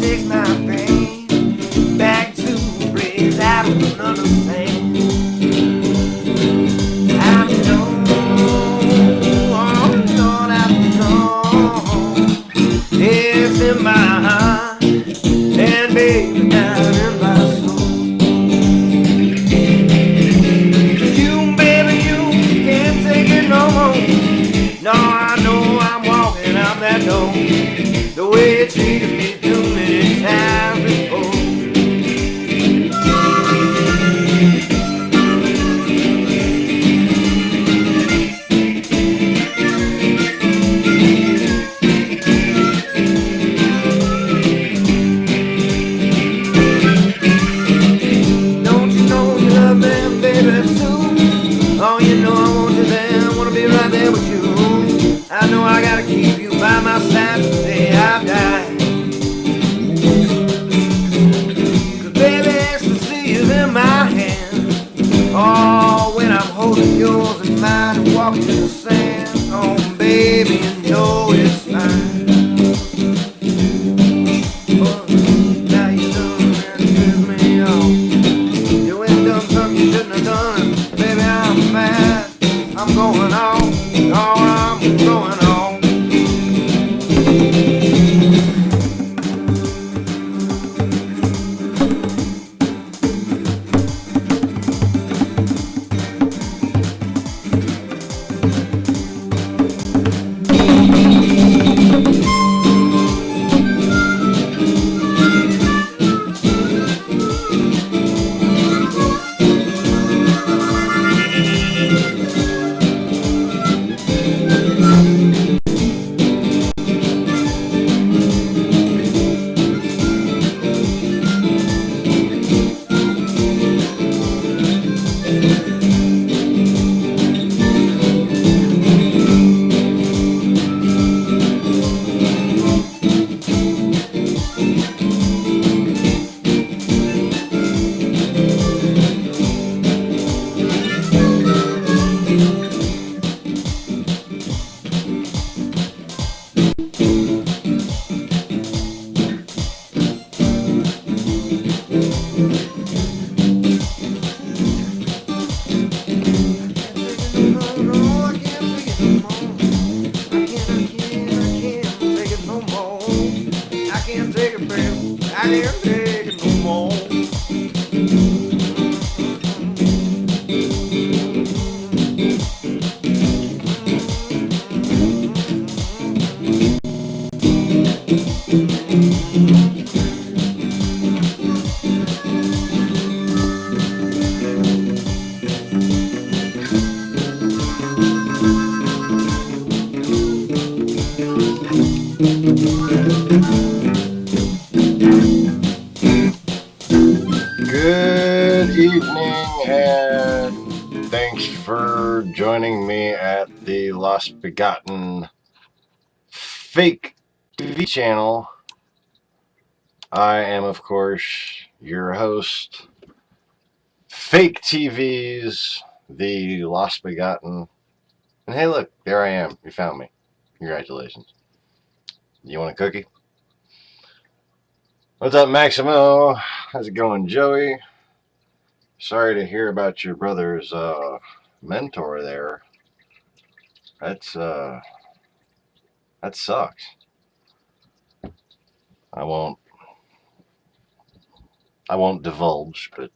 takes my pain back to a place I don't understand. I know, oh Lord, I know it's in my heart and baby down in my soul. You, baby, you can't take it no more. No, I know I'm walking out that door the way you treated me too many times before. Don't you know you love me, baby, too? Oh, you know I want you there, I wanna be right there with you. I know I gotta keep you by my side the day I die. 'Cause baby, ecstasy is in my hand. Oh, when I'm holding yours in mine and walking in the sand. Oh, baby, you know it's fine. Oh, now you done and piss me off. You ain't done something you shouldn't have done. Baby, I'm mad. I'm going on. Oh, I'm going on. Good evening, and thanks for joining me at the Lost Begotten Fake TV channel. I am, of course, your host, Fake TV's The Lost Begotten. And hey, look, there I am. You found me. Congratulations. You want a cookie? What's up, Maximo? How's it going, Joey? Sorry to hear about your brother's mentor there. That sucks. I won't divulge, but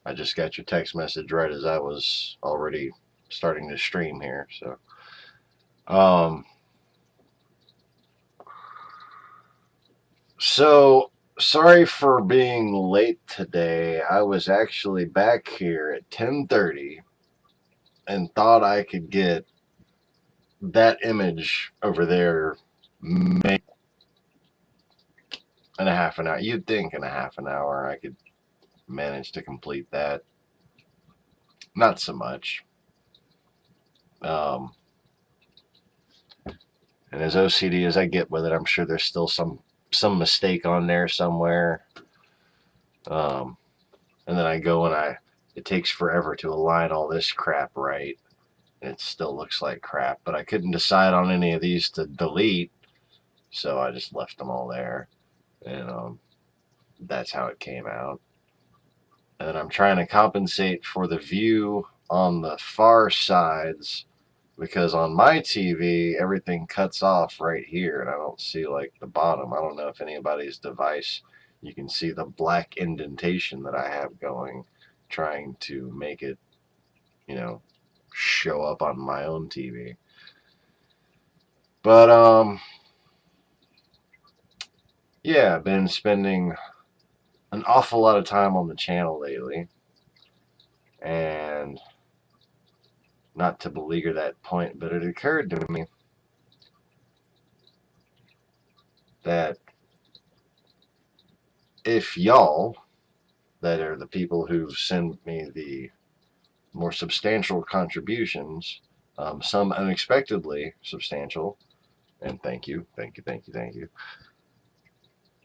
I just got your text message right as I was already starting to stream here. So sorry for being late today. I was actually back here at 10:30 and thought I could get that image over there maybe in a half an hour. You'd think in a half an hour I could manage to complete that. Not so much. And as OCD as I get with it, I'm sure there's still some mistake on there somewhere. And then I go and it takes forever to align all this crap right. And it still looks like crap, but I couldn't decide on any of these to delete. So I just left them all there. And that's how it came out. And I'm trying to compensate for the view on the far sides, because on my TV everything cuts off right here and I don't see like the bottom. I don't know if anybody's device you can see the black indentation that I have going, trying to make it, you know, show up on my own TV. But yeah, I've been spending an awful lot of time on the channel lately, and not to beleaguer that point, but it occurred to me that if y'all, that are the people who send me the more substantial contributions, some unexpectedly substantial, and thank you,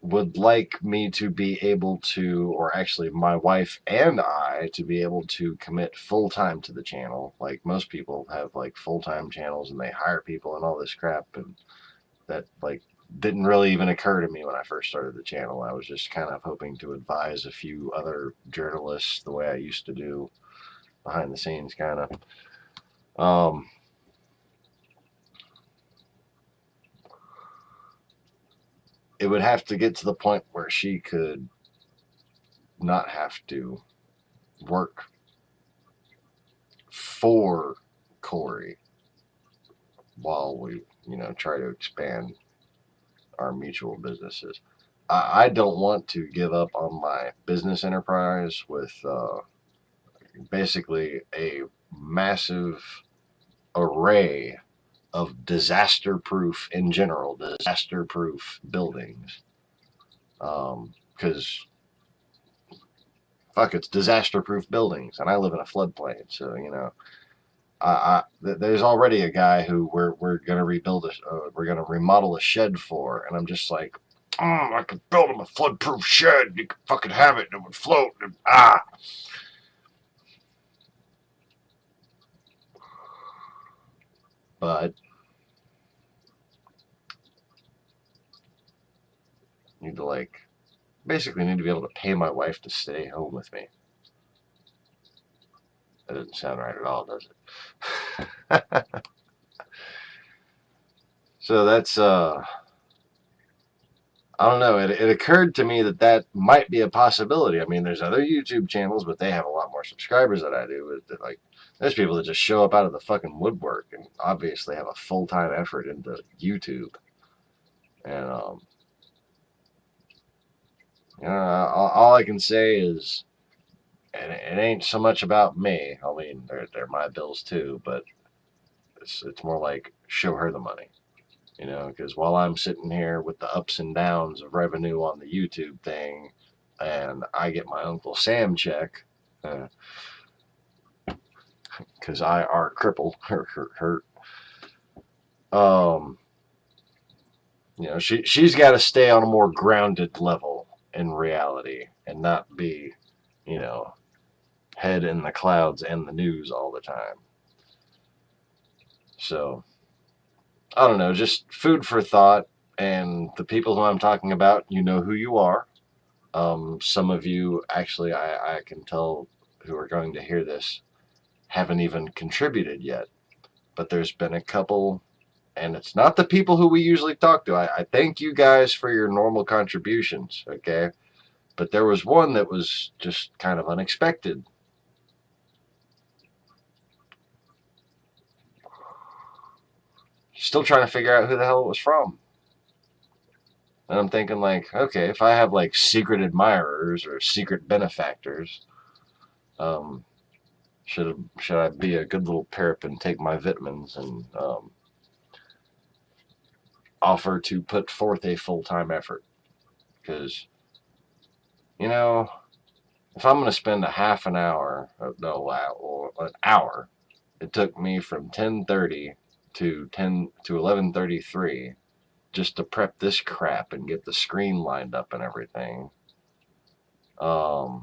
would like me to be able to, or actually my wife and I, to be able to commit full time to the channel. Like most people have like full time channels and they hire people and all this crap, and that like didn't really even occur to me when I first started the channel. I was just kind of hoping to advise a few other journalists the way I used to do behind the scenes, kind of. It would have to get to the point where she could not have to work for Corey while we, try to expand our mutual businesses. I don't want to give up on my business enterprise with basically a massive array of disaster-proof, in general, disaster-proof buildings. Because fuck, it's disaster-proof buildings, and I live in a floodplain, so there's already a guy who we're gonna we're gonna remodel a shed for, and I'm just like, I could build him a flood-proof shed. You could fucking have it, and it would float. And, But need to basically need to be able to pay my wife to stay home with me. That doesn't sound right at all, does it? So that's I don't know. It occurred to me that might be a possibility. I mean, there's other YouTube channels, but they have a lot more subscribers than I do. But there's people that just show up out of the fucking woodwork and obviously have a full-time effort into YouTube. And all I can say is, and it ain't so much about me. I mean, they're my bills too, but it's more like show her the money. Because while I'm sitting here with the ups and downs of revenue on the YouTube thing, and I get my Uncle Sam check, because I are crippled, hurt. She's got to stay on a more grounded level in reality and not be, head in the clouds and the news all the time. So I don't know, just food for thought. And the people who I'm talking about, you know who you are. Some of you, actually, I can tell, who are going to hear this, haven't even contributed yet. But there's been a couple, and it's not the people who we usually talk to. I thank you guys for your normal contributions, okay? But there was one that was just kind of unexpected. Still trying to figure out who the hell it was from. And I'm thinking, okay, if I have secret admirers or secret benefactors, should I be a good little perp and take my vitamins and offer to put forth a full-time effort? Because, if I'm going to spend a half an hour, or an hour, it took me from 10:30 to 11:33 just to prep this crap and get the screen lined up and everything. Then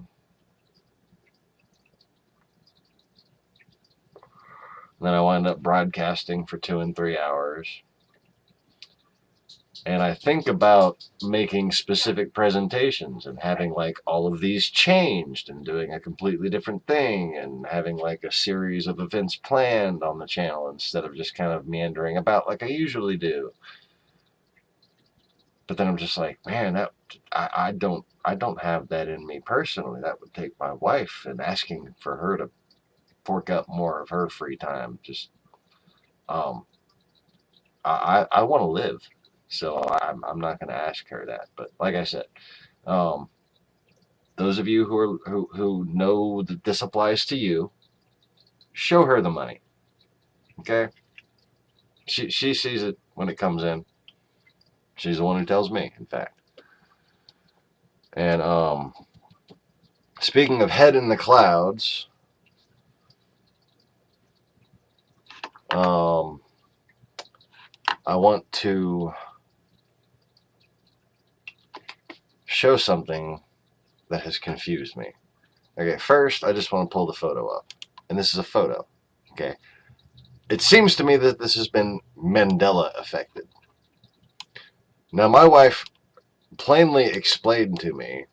I wind up broadcasting for 2 and 3 hours. And I think about making specific presentations and having like all of these changed and doing a completely different thing and having like a series of events planned on the channel instead of just kind of meandering about like I usually do. But then I'm just like, man, that I don't have that in me personally. That would take my wife, and asking for her to fork up more of her free time. Just I want to live, so I'm not going to ask her that. But like I said, those of you who know that this applies to you, show her the money. Okay, she sees it when it comes in. She's the one who tells me, in fact. And speaking of head in the clouds, I want to show something that has confused me. Okay, first, I just want to pull the photo up. And this is a photo. Okay. It seems to me that this has been Mandela affected. Now, my wife plainly explained to me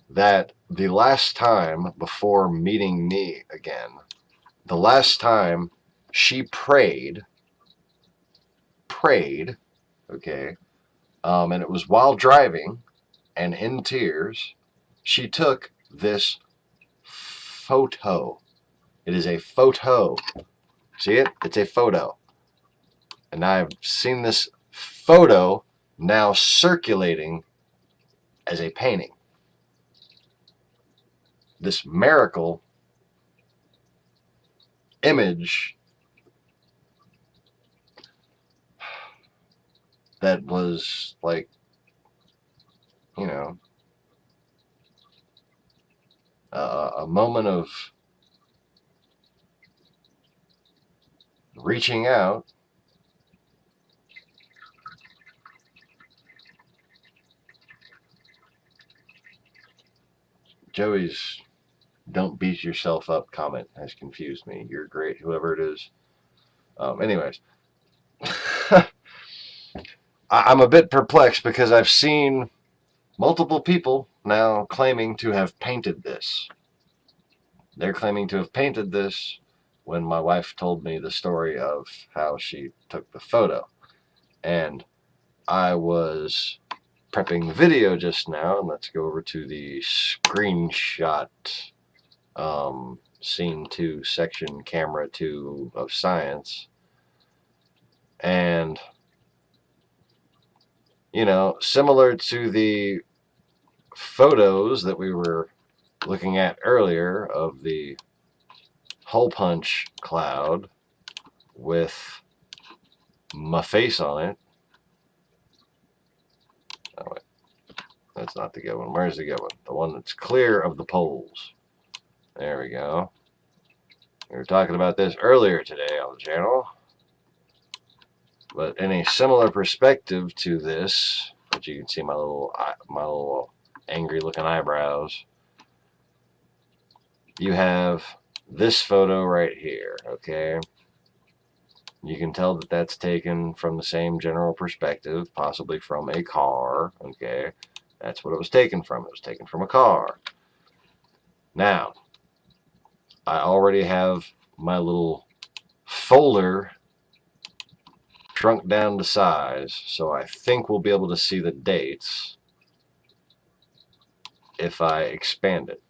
that the last time before meeting me again, the last time she prayed, okay, and it was while driving and in tears, she took this photo. It is a photo. See it? It's a photo. And I've seen this photo now circulating as a painting. This miracle image that was like, you know, a moment of reaching out. Joey's "don't beat yourself up" comment has confused me. You're great, whoever it is. Anyways, I'm a bit perplexed because I've seen multiple people now claiming to have painted this. They're claiming to have painted this when my wife told me the story of how she took the photo. And I was prepping the video just now, and let's go over to the screenshot, scene 2, section camera 2 of science. And, you know, similar to the photos that we were looking at earlier of the hole punch cloud with my face on it. Oh, wait. That's not the good one. Where's the good one? The one that's clear of the poles. There we go. We were talking about this earlier today on the channel. But in a similar perspective to this, but you can see my little angry looking eyebrows. You have this photo right here, okay? You can tell that that's taken from the same general perspective, possibly from a car, okay? That's what it was taken from. It was taken from a car. Now, I already have my little folder shrunk down to size, so I think we'll be able to see the dates if I expand it.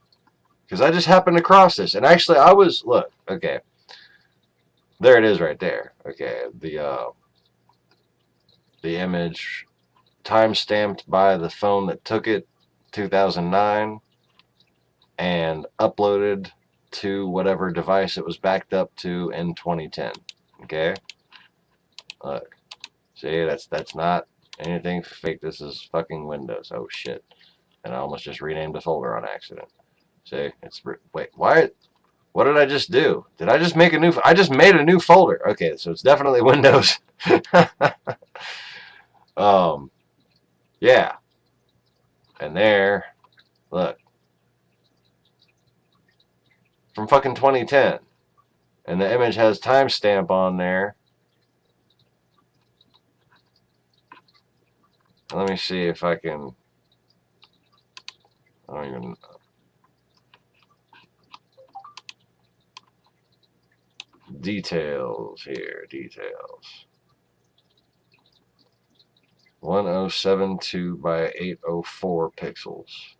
Because I just happened across this, and actually I was, look, okay, there it is right there, okay, the image time-stamped by the phone that took it, 2009, and uploaded to whatever device it was backed up to in 2010, okay? Look, see, that's not anything fake. This is fucking Windows. Oh shit! And I almost just renamed the folder on accident. See, wait, why? What did I just do? Did I just make a new? I just made a new folder. Okay, so it's definitely Windows. Yeah. And there, look, from fucking 2010, and the image has timestamp on there. Let me see if I can. I don't even. Details here. Details. 1072 by 804 pixels.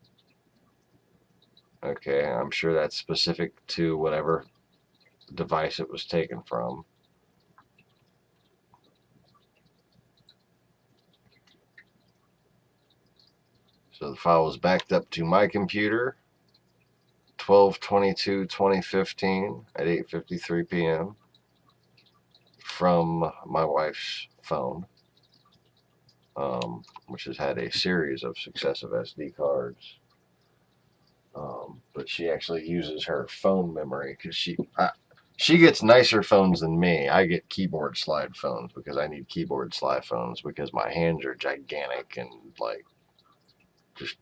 Okay, I'm sure that's specific to whatever device it was taken from. So the file was backed up to my computer 12/22/2015 at 8:53 p.m. from my wife's phone, which has had a series of successive SD cards. But she actually uses her phone memory because she gets nicer phones than me. I get keyboard slide phones because I need keyboard slide phones because my hands are gigantic and like just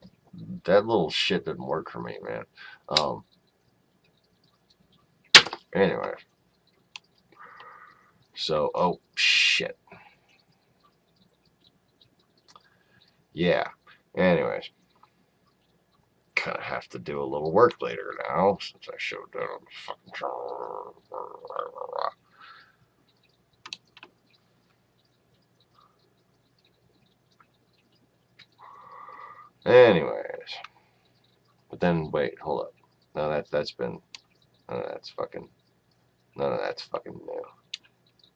that little shit didn't work for me, man. Anyway, so oh shit, yeah. Anyways, kind of have to do a little work later now since I showed that on the fucking channel. Anyways, but then wait, hold up. No, that's been none of that's fucking new.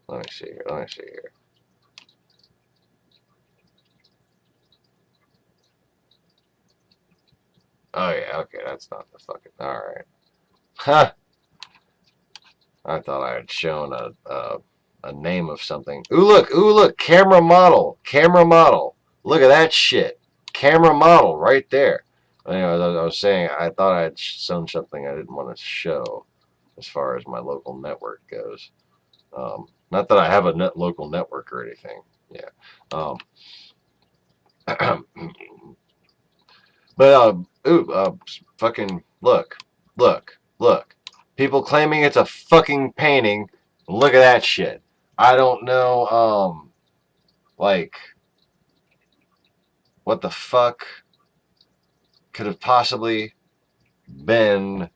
Let me see here. Oh yeah, okay, that's not the fucking. All right. Huh. I thought I had shown a name of something. Ooh look, camera model. Look at that shit. Camera model right there. Anyway, I was saying I thought I had shown something I didn't want to show as far as my local network goes. Not that I have a local network or anything. Yeah. But fucking look. People claiming it's a fucking painting. Look at that shit. I don't know. Like, what the fuck could have possibly been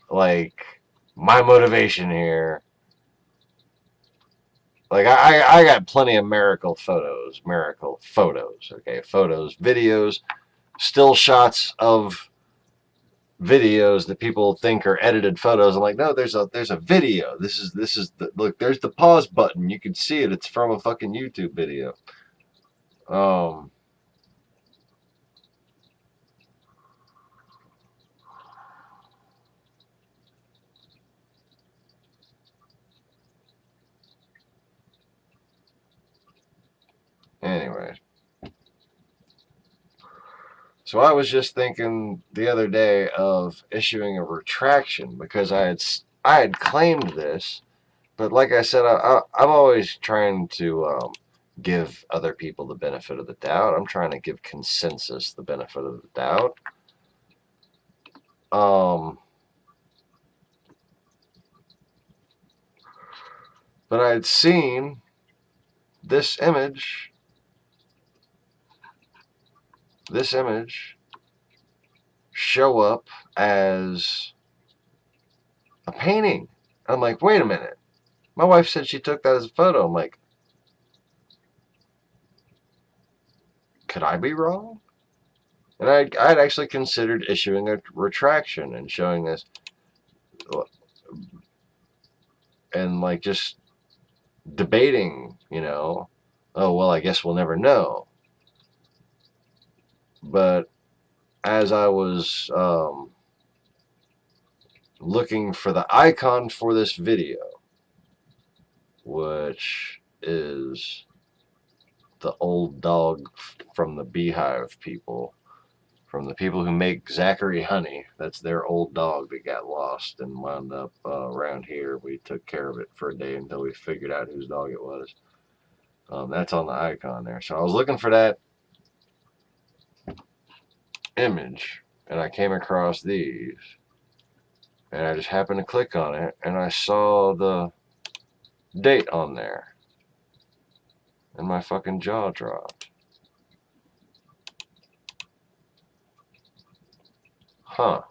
like my motivation here? Like, I got plenty of miracle photos. Okay, photos, videos, still shots of videos that people think are edited photos. I'm like, no, there's a video. This is the look. There's the pause button. You can see it. It's from a fucking YouTube video. Anyway, so I was just thinking the other day of issuing a retraction because I had claimed this, but like I said, I'm always trying to give other people the benefit of the doubt. I'm trying to give consensus the benefit of the doubt. But I had seen this image show up as a painting. I'm like, wait a minute. My wife said she took that as a photo. I'm like, could I be wrong? And I'd actually considered issuing a retraction and showing this, and like just debating, oh, well, I guess we'll never know. But as I was looking for the icon for this video, which is the old dog from the Beehive people, from the people who make Zachary Honey. That's their old dog that got lost and wound up around here. We took care of it for a day until we figured out whose dog it was. That's on the icon there. So I was looking for that image, and I came across these, and I just happened to click on it, and I saw the date on there, and my fucking jaw dropped. Huh.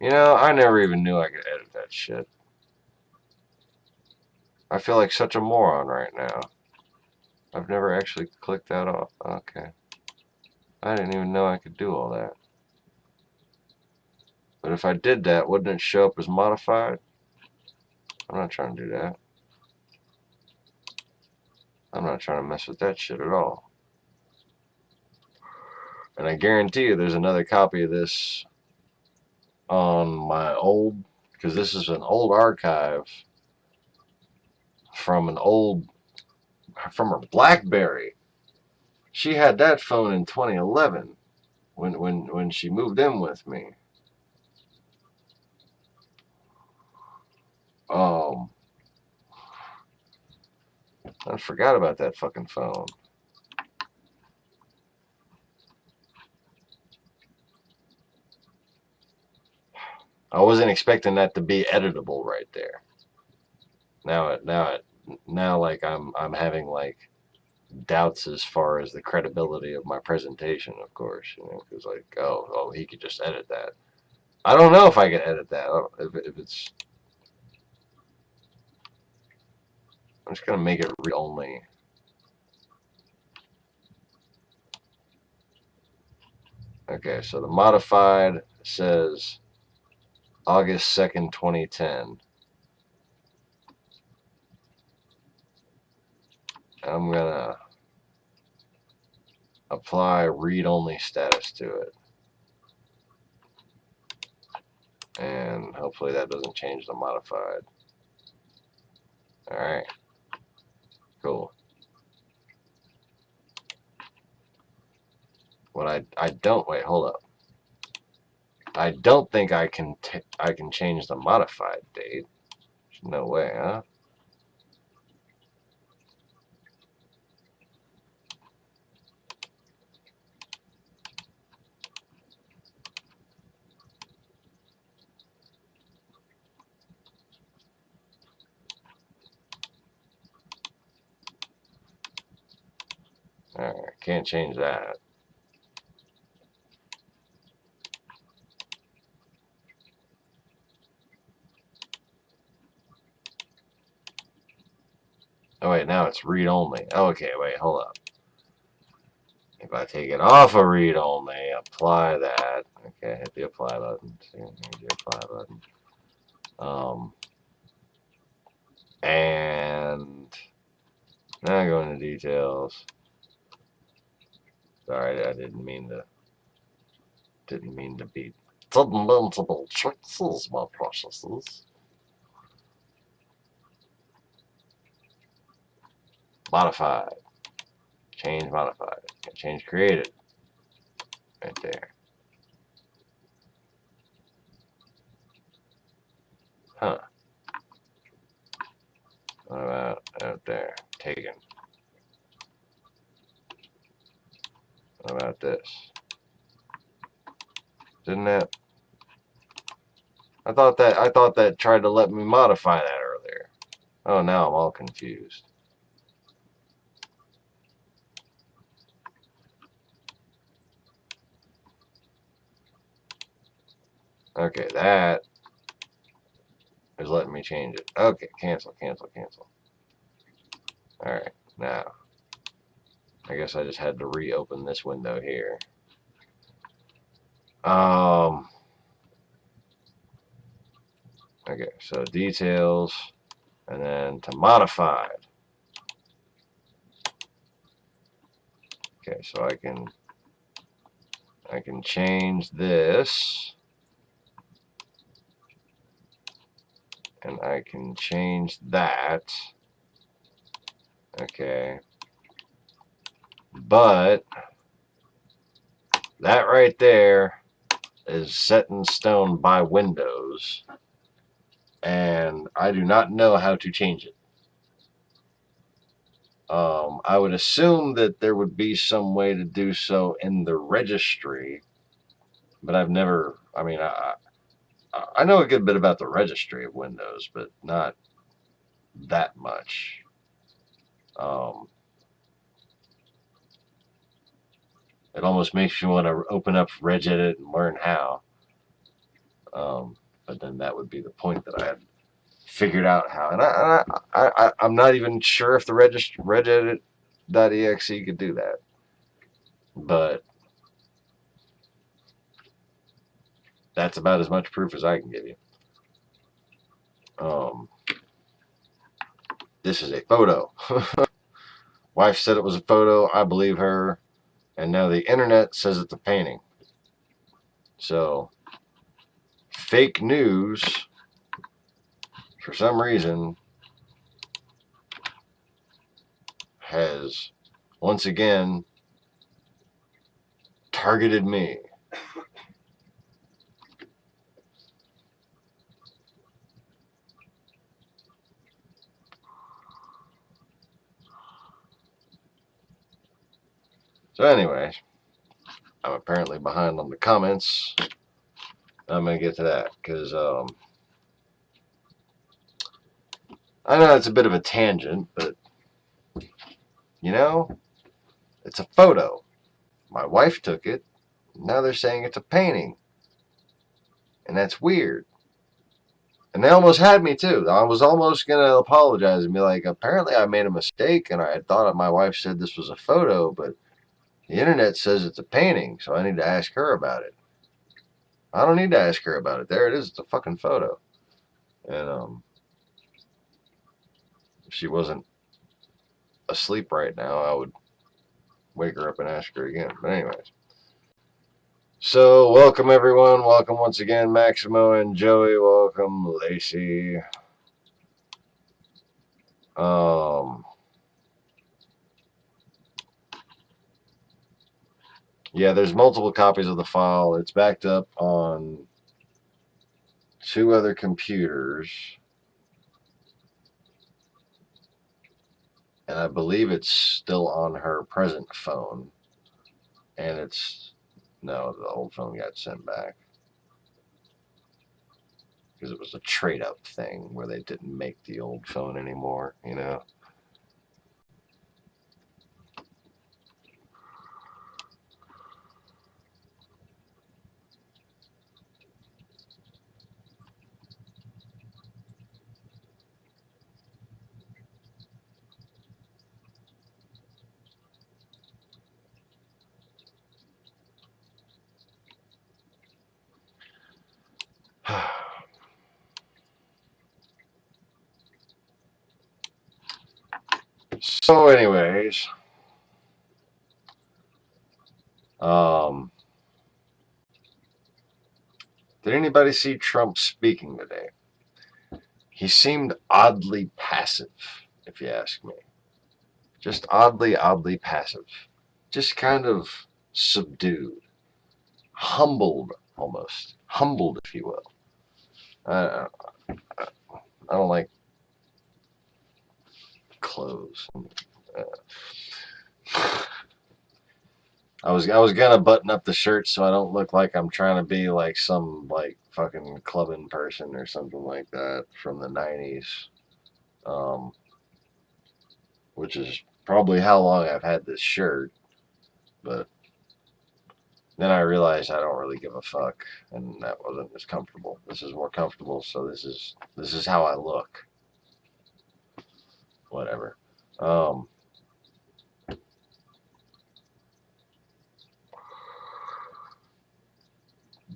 You know, I never even knew I could edit that shit. I feel like such a moron right now. I've never actually clicked that off. Okay. I didn't even know I could do all that. But if I did that, wouldn't it show up as modified? I'm not trying to do that. I'm not trying to mess with that shit at all. And I guarantee you there's another copy of this on my old, because this is an old archive from her BlackBerry. She had that phone in 2011 when she moved in with me. I forgot about that fucking phone. I wasn't expecting that to be editable right there. Now like I'm having like doubts as far as the credibility of my presentation, of course, you know, because like, oh, he could just edit that. I don't know if I can edit that. If it's, I'm just gonna make it read only. Okay, so the modified says August 2nd, 2010. I'm gonna apply read-only status to it. And hopefully that doesn't change the modified. Alright. Cool. What I don't, wait, hold up. I don't think I can change the modified date. There's no way, huh? Alright, can't change that. Oh wait, now it's read only. Okay, wait, hold up. If I take it off of read only, apply that. Okay, hit the apply button. See, here's the apply button. And now I go into details. Sorry, I didn't mean to be fundamental tricks, my processes. Modified. Change modified. Change created. Right there. Huh. What about out there? Taken. What about this? Didn't that? I thought that tried to let me modify that earlier. Oh, now I'm all confused. Okay, that is letting me change it. Okay, cancel. Alright, now, I guess I just had to reopen this window here. Okay, so details, and then to modified. Okay, so I can change this, and I can change that. Okay, but that right there is set in stone by Windows, and I do not know how to change it. I would assume that there would be some way to do so in the registry, but I've never, I mean, I know a good bit about the registry of Windows, but not that much. It almost makes you want to open up Regedit and learn how. But then that would be the point that I had figured out how. And I'm not even sure if the regedit.exe could do that. But that's about as much proof as I can give you. This is a photo. Wife said it was a photo. I believe her. And now the internet says it's a painting. So, fake news, for some reason, has once again targeted me. So anyway, I'm apparently behind on the comments. I'm going to get to that because I know it's a bit of a tangent, but you know, it's a photo. My wife took it. Now they're saying it's a painting. And that's weird. And they almost had me too. I was almost going to apologize and be like, apparently I made a mistake and I thought my wife said this was a photo, but the internet says it's a painting, so I need to ask her about it. I don't need to ask her about it. There it is. It's a fucking photo. And if she wasn't asleep right now, I would wake her up and ask her again. But anyways. So, welcome everyone. Welcome once again, Maximo and Joey. Welcome, Lacey. Yeah, there's multiple copies of the file. It's backed up on 2 other computers. And I believe it's still on her present phone. And no, the old phone got sent back. Because it was a trade-up thing where they didn't make the old phone anymore, you know. So anyways, did anybody see Trump speaking today? He seemed oddly passive, if you ask me. Just oddly passive. Just kind of subdued. Humbled, almost. Humbled, if you will. I don't like clothes. I was gonna button up the shirt so I don't look like I'm trying to be like some like fucking clubbing person or something like that from the 90s, which is probably how long I've had this shirt. But then I realized I don't really give a fuck, and that wasn't as comfortable. This is more comfortable, so this is how I look. Whatever.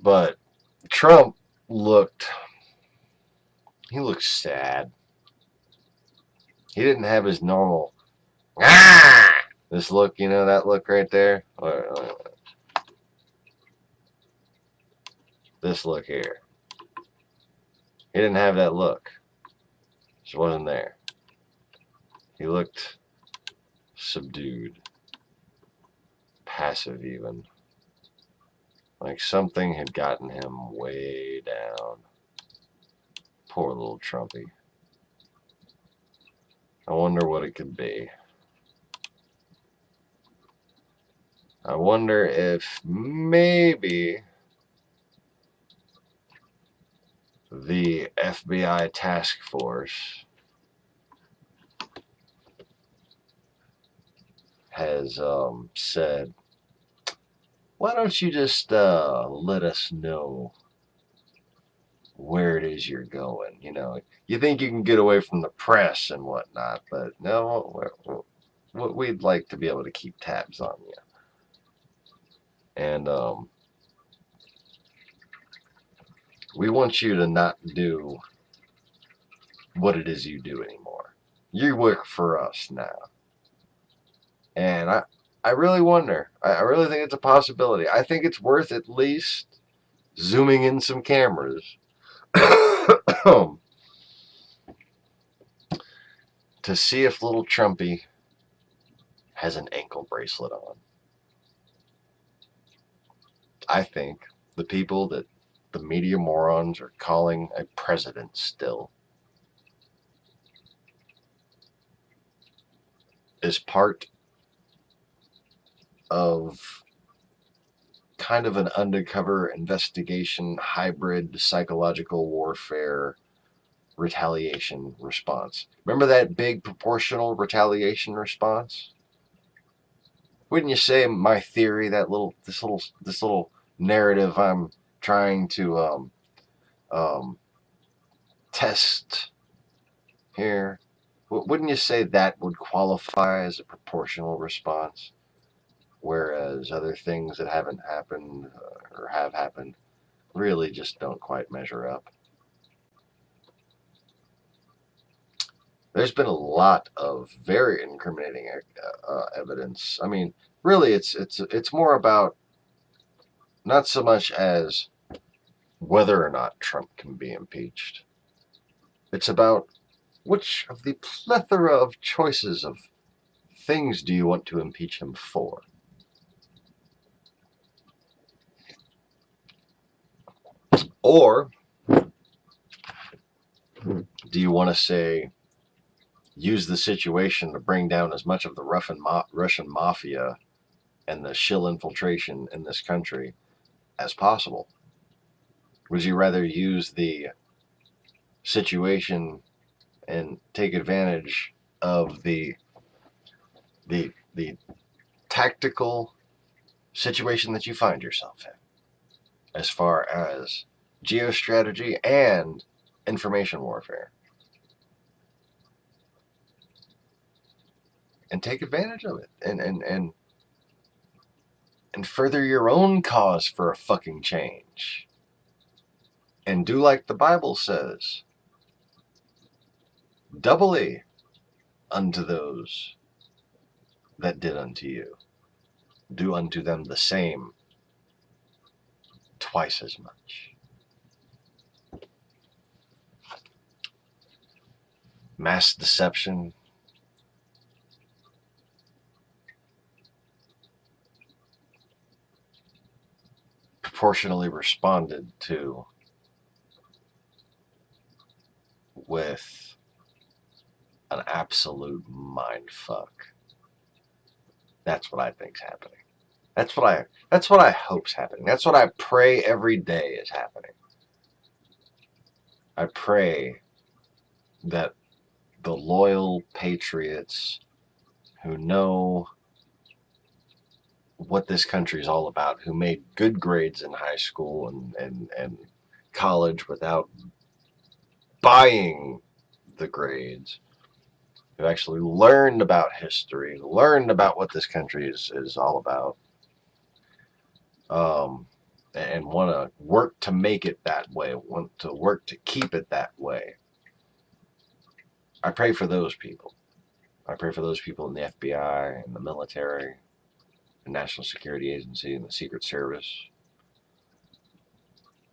But Trump looked sad. He didn't have his normal this look, you know, that look right there. This look here. He didn't have that look. Just wasn't there. He looked subdued, passive even. Like something had gotten him way down. Poor little Trumpy. I wonder what it could be. I wonder if maybe the FBI task force has said, why don't you just let us know where it is you're going? You know, you think you can get away from the press and whatnot, but no, we'd like to be able to keep tabs on you. And we want you to not do what it is you do anymore. You work for us now. And I really wonder. I really think it's a possibility. I think it's worth at least zooming in some cameras to see if little Trumpy has an ankle bracelet on. I think the people that the media morons are calling a president still is part of kind of an undercover investigation, hybrid psychological warfare retaliation response. Remember that big proportional retaliation response? Wouldn't you say my theory, this little narrative I'm trying to test here, wouldn't you say that would qualify as a proportional response, whereas other things that haven't happened or have happened really just don't quite measure up? There's been a lot of very incriminating evidence. I mean, really, it's more about not so much as whether or not Trump can be impeached. It's about which of the plethora of choices of things do you want to impeach him for? Or do you want to say, use the situation to bring down as much of the Russian mafia and the shill infiltration in this country as possible? Would you rather use the situation and take advantage of the tactical situation that you find yourself in, as far as geostrategy and information warfare, and take advantage of it and further your own cause for a fucking change, and do like the Bible says, doubly unto those that did unto you, do unto them the same twice as much. Mass deception, proportionally responded to with an absolute mind fuck. That's what I think's happening. That's what I hope's happening. That's what I pray every day is happening. I pray that the loyal patriots who know what this country is all about, who made good grades in high school and college without buying the grades, who actually learned about history, learned about what this country is all about, and want to work to make it that way, want to work to keep it that way. I pray for those people. I pray for those people in the FBI and the military, the National Security Agency and the Secret Service,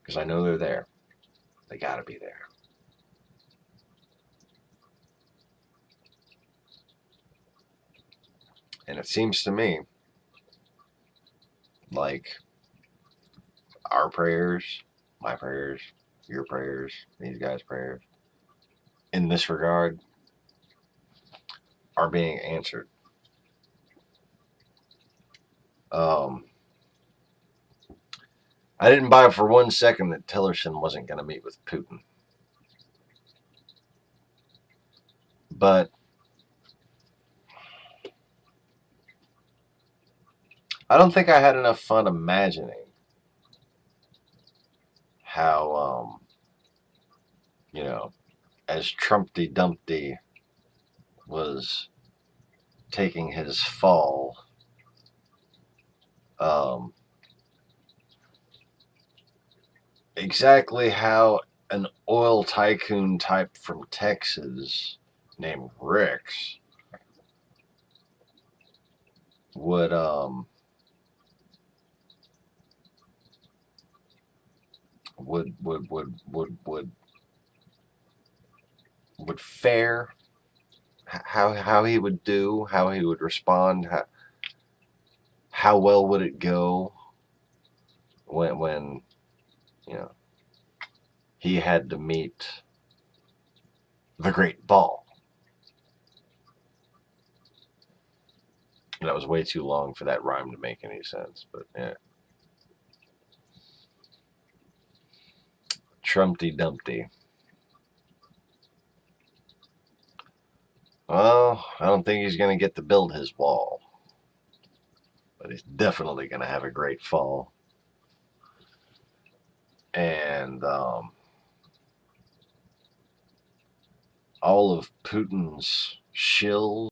because I know they're there. They got to be there. And it seems to me like our prayers, my prayers, your prayers, these guys' prayers, in this regard, are being answered. I didn't buy for 1 second that Tillerson wasn't going to meet with Putin. But I don't think I had enough fun imagining how, you know, as Trumpty Dumpty was taking his fall, exactly how an oil tycoon type from Texas named Rex would fare, how he would do, how he would respond, how well would it go when you know he had to meet the Great Ball. That was way too long for that rhyme to make any sense, but yeah. Trumpty Dumpty. Well, I don't think he's going to get to build his wall, but he's definitely going to have a great fall. And all of Putin's shills